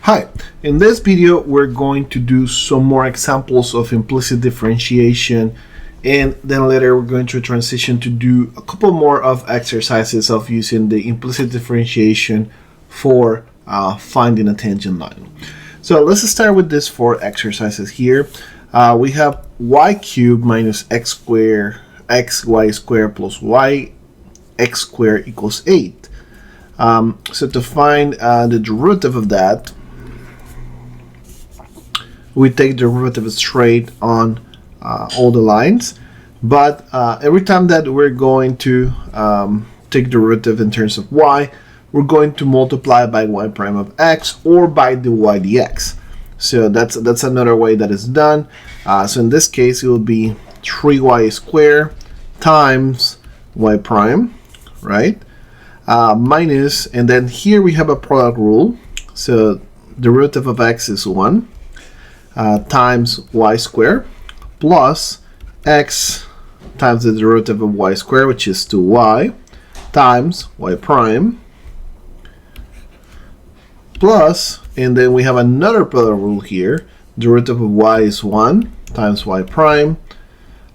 Hi, in this video we're going to do some more examples of implicit differentiation, and then later we're going to transition to do a couple more of exercises of using the implicit differentiation for finding a tangent line. So let's start with these four exercises here. We have y cubed minus x squared, xy squared plus y x squared equals 8. So to find the derivative of that, we take derivative straight on all the lines, but every time that we're going to take derivative in terms of y, we're going to multiply by y prime of x or by the y dx. So that's another way that is done. So in this case, it will be 3y squared times y prime, right? Minus, and then here we have a product rule. So derivative of x is 1. Times y squared plus x times the derivative of y squared, which is 2y, times y prime, plus, and then we have another product rule here. Derivative of y is 1 times y prime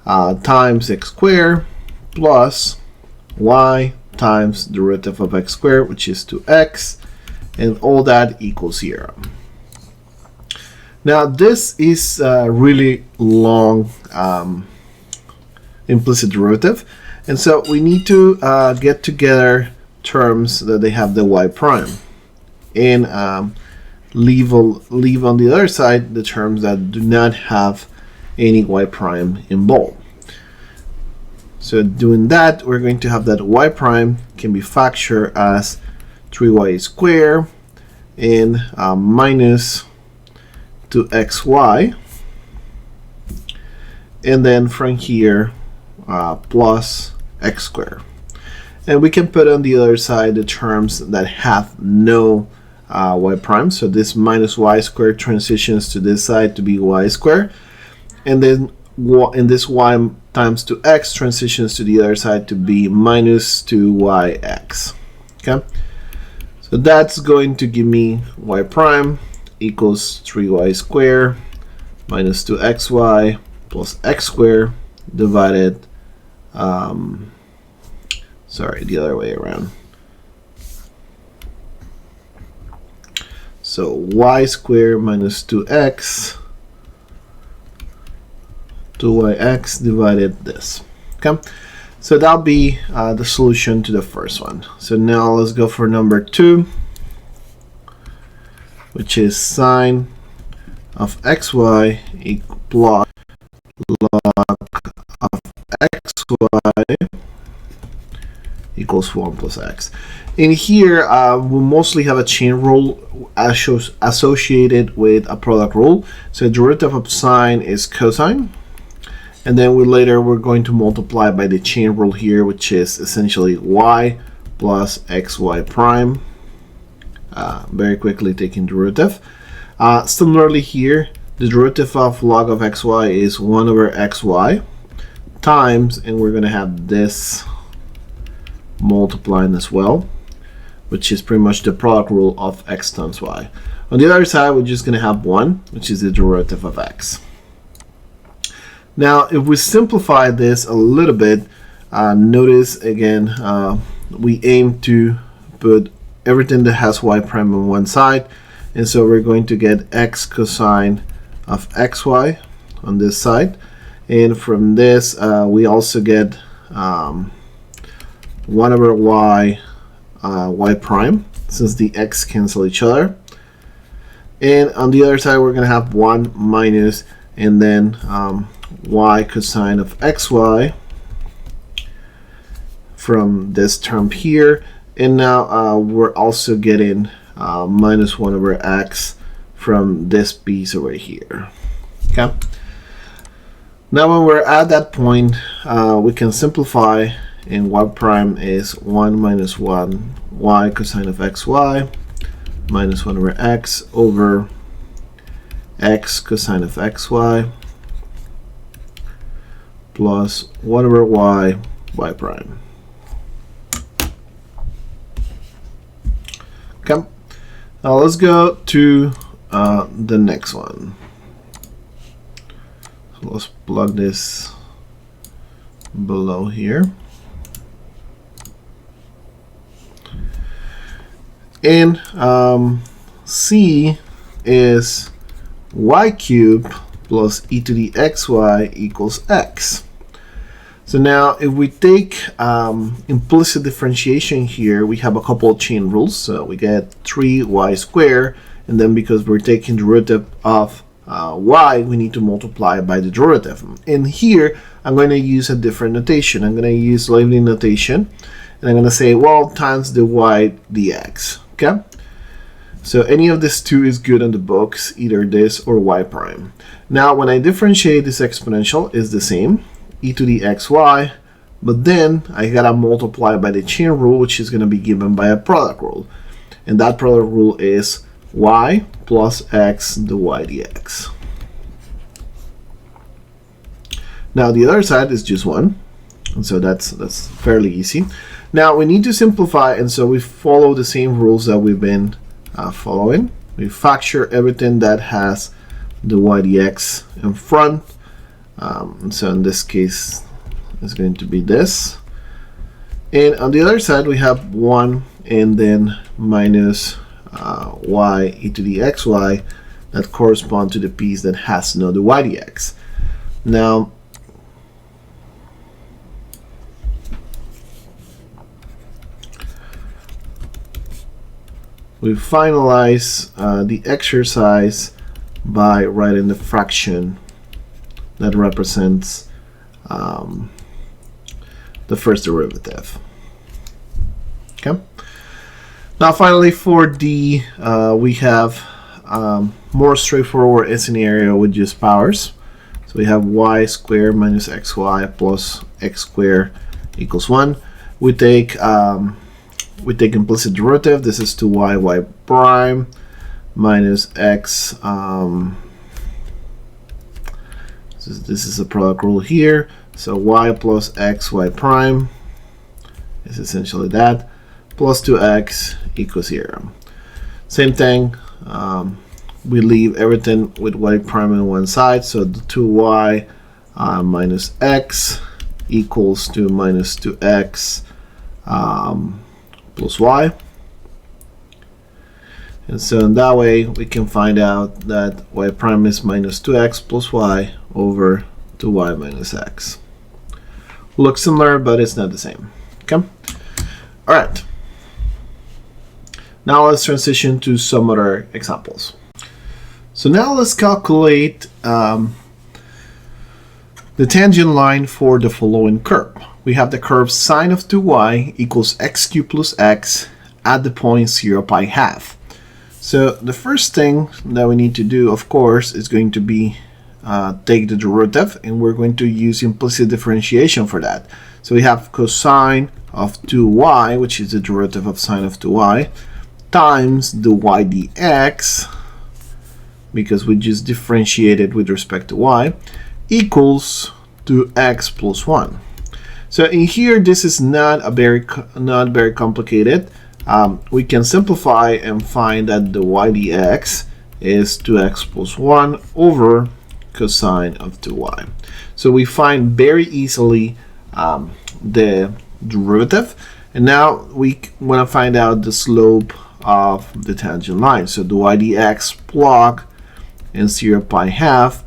times x squared plus y times derivative of x squared, which is 2x, and all that equals 0. Now this is a really long implicit derivative, and so we need to get together terms that they have the y prime, and leave on the other side the terms that do not have any y prime involved. So doing that, we're going to have that y prime can be factored as 3y squared and minus 2xy, and then from here plus x squared. And we can put on the other side the terms that have no y prime. So this minus y squared transitions to this side to be y squared, and then in this y times 2x transitions to the other side to be minus 2yx. Okay, so that's going to give me y prime equals 3y squared minus 2xy plus x squared divided, sorry, the other way around. So y squared minus 2yx divided this. Okay, so that'll be the solution to the first one. So now let's go for number 2, which is sine of xy plus log of xy equals 1 plus x. In here, we mostly have a chain rule associated with a product rule. So derivative of sine is cosine, and then we're going to multiply by the chain rule here, which is essentially y plus xy prime. Very quickly taking derivative. Similarly here, the derivative of log of xy is 1 over xy times, and we're going to have this multiplying as well, which is pretty much the product rule of x times y. On the other side, we're just going to have 1, which is the derivative of x. Now, if we simplify this a little bit, notice again, we aim to put everything that has y prime on one side, and so we're going to get x cosine of xy on this side, and from this we also get 1 over y prime, since the x cancel each other, and on the other side we're going to have 1 minus, and then y cosine of xy from this term here. And now we're also getting minus 1 over x from this piece over here. Okay. Now when we're at that point, we can simplify, and y prime is 1 minus 1 y cosine of xy minus 1 over x over x cosine of xy plus 1 over y prime. Okay, now let's go to the next one. So let's plug this below here. And C is y cubed plus e to the xy equals x. So now if we take implicit differentiation here, we have a couple of chain rules. So we get 3y squared, and then because we're taking derivative of y, we need to multiply by the derivative. And here I'm going to use a different notation. I'm going to use Leibniz notation, and I'm going to say, well, times the y dx. Okay? So any of these two is good in the books, either this or y prime. Now when I differentiate, this exponential is the same, e to the xy, but then I gotta multiply by the chain rule, which is gonna be given by a product rule. And that product rule is y plus x dy dx. Now the other side is just 1, and so that's fairly easy. Now we need to simplify, and so we follow the same rules that we've been following. We factor everything that has the y dx in front. So in this case, it's going to be this. And on the other side, we have 1 and then minus y e to the xy that correspond to the piece that has no the y dx. Now, we finalize the exercise by writing the fraction that represents the first derivative. Okay. Now finally for D, we have more straightforward scenario with just powers. So we have y squared minus xy plus x squared equals 1. We take implicit derivative. This is 2y prime minus x. This is a product rule here. So y plus x y prime is essentially that, plus 2x equals 0. Same thing. We leave everything with y prime on one side. So the 2y minus x equals to minus 2x plus y. And so in that way, we can find out that y prime is minus 2x plus y over 2y minus x. Looks similar, but it's not the same. Okay? All right. Now let's transition to some other examples. So now let's calculate the tangent line for the following curve. We have the curve sine of 2y equals x cubed plus x at the point 0 pi half. So the first thing that we need to do, of course, is going to be take the derivative, and we're going to use implicit differentiation for that. So we have cosine of 2y, which is the derivative of sine of 2y, times the y dx, because we just differentiated with respect to y, equals to x plus 1. So in here, this is not very complicated. We can simplify and find that the y dx is 2x plus 1 over cosine of 2y. So we find very easily the derivative, and now we want to find out the slope of the tangent line. So the y dx plug in 0 pi half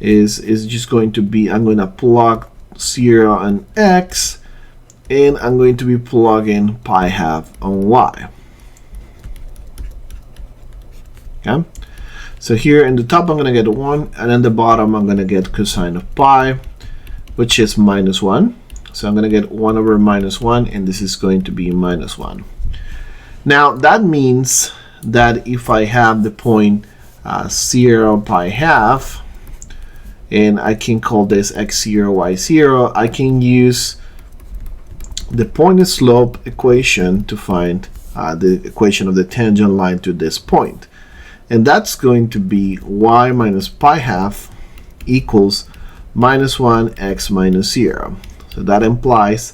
is just going to be, I'm going to plug 0 on x, and I'm going to be plugging pi half on y. Okay, so here in the top I'm going to get 1, and in the bottom I'm going to get cosine of pi, which is minus 1. So I'm going to get 1 over minus 1, and this is going to be minus 1. Now that means that if I have the point 0 pi half, and I can call this x0, y0, I can use the point and slope equation to find the equation of the tangent line to this point. And that's going to be y minus pi half equals minus 1 x minus 0. So that implies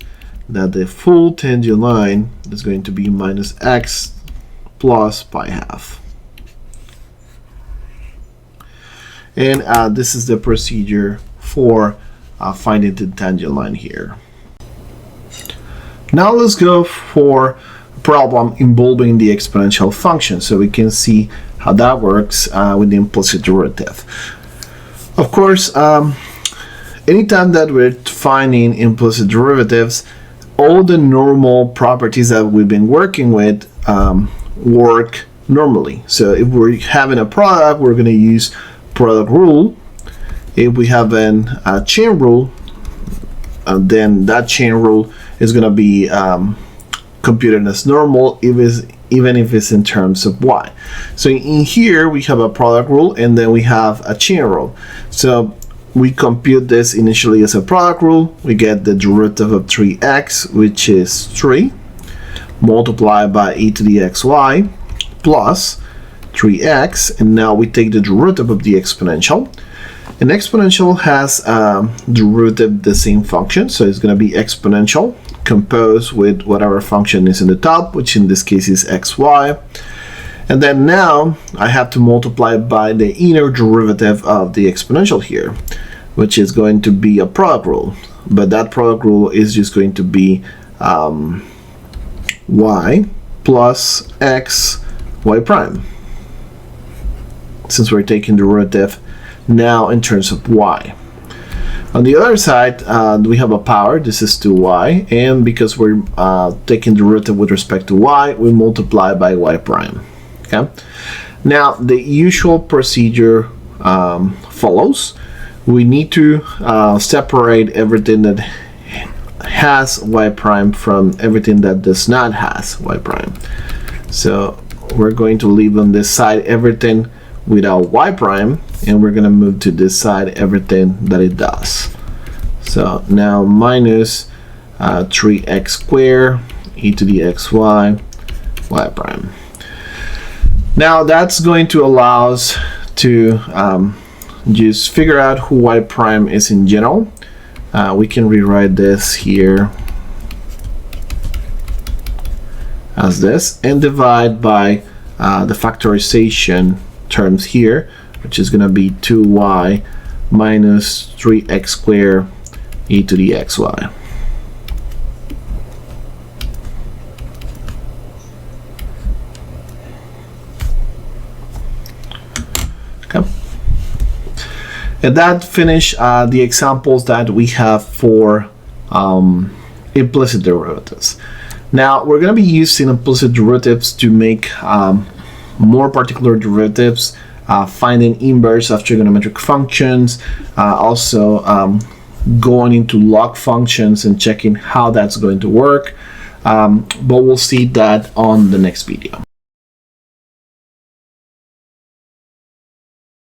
that the full tangent line is going to be minus x plus pi half. And this is the procedure for finding the tangent line here. Now let's go for a problem involving the exponential function, so we can see how that works with the implicit derivative. Of course, anytime that we're finding implicit derivatives, all the normal properties that we've been working with work normally. So if we're having a product, we're going to use product rule. If we have a chain rule, then that chain rule is going to be computed as normal even if it's in terms of y. So in here we have a product rule, and then we have a chain rule. So we compute this initially as a product rule. We get the derivative of 3x, which is 3, multiplied by e to the xy plus 3x, and now we take the derivative of the exponential. An exponential has derivative the same function, so it's going to be exponential composed with whatever function is in the top, which in this case is xy. And then now I have to multiply by the inner derivative of the exponential here, which is going to be a product rule. But that product rule is just going to be y plus x y prime, since we're taking derivative now in terms of y. On the other side, we have a power. This is 2y, and because we're taking derivative with respect to y, we multiply by y prime. Okay. Now the usual procedure follows. We need to separate everything that has y prime from everything that does not has y prime. So we're going to leave on this side everything without y prime, and we're going to move to this side everything that it does. So now minus 3x squared e to the xy y prime. Now that's going to allow us to just figure out who y prime is in general. We can rewrite this here as this and divide by the factorization terms here, which is going to be 2y minus 3x squared e to the xy. Okay. And that finished the examples that we have for implicit derivatives. Now we're going to be using implicit derivatives to make more particular derivatives, finding inverse of trigonometric functions, also going into log functions and checking how that's going to work. But we'll see that on the next video.